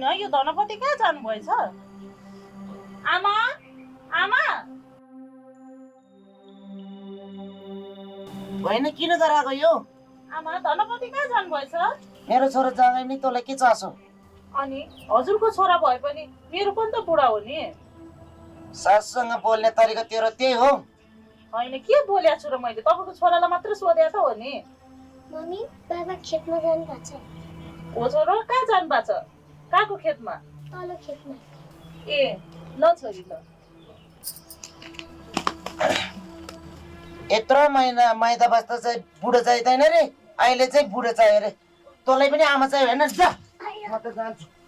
होइन यो धनपति कहाँ जानुभएछ आमा आमा होइन किन गराएको यो आमा धनपति कहाँ जानुभएछ मेरो छोरा जाँदै नि तँलाई के चासो अनि हजुरको छोरा भए पनि मेरो पनि त बुढा हो नि साससँग बोल्ने तरिका तेरो त्यही हो होइन के बोलेको छु र मैले तपाईँको छोरालाई मात्र सोधे त हो नि मम्मी बाबा खेतमा जानु भएको छ हो छोरो कहाँ जानु भएको छ कहाँको खेतमा तल्लो खेतमा ए ल छोरी ल यत्रो महिना माइत बस्दा चाहिँ बुढो चाहिँदैन रे अहिले चाहिँ बुढो चाहियो रे तँलाई पनि आमा चाहियो होइन जा म त जान्छु